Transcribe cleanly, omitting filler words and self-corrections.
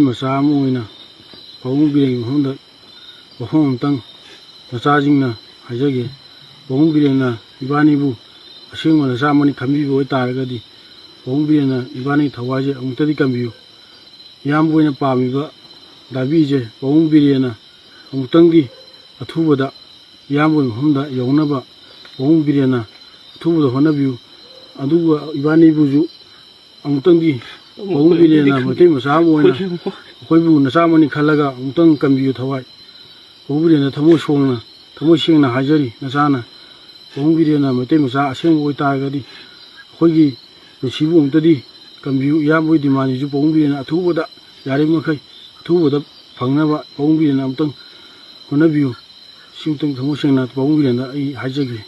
masa mu ina pabung bireng honda bahom tang masa jingna hajage pabung bireng na ibani bu asing mana samani khambi bo taragadi pabung bireng na ibani thawaje amtadi kambiu yam boina pami ba dabi je pabung bireng na amtangdi athubada yam boin honda yongna ba pabung bireng na athubada honabiu aduga ibani buju amtangdi pabung bireng na matai masa mu ina koibu nasamani khalaga amtang kambiu thawai pabung bireng na thamo songna thamo singna hajari nasana pabung bireng na matai masa asing boi taragadi khoigi sibu amtadi kambiu yam boi dimani ju pabung bireng na athubada yari makai athubada phangnaba pabung bireng na amtang honabiu singtang thamo singna pabung bireng na ai hajage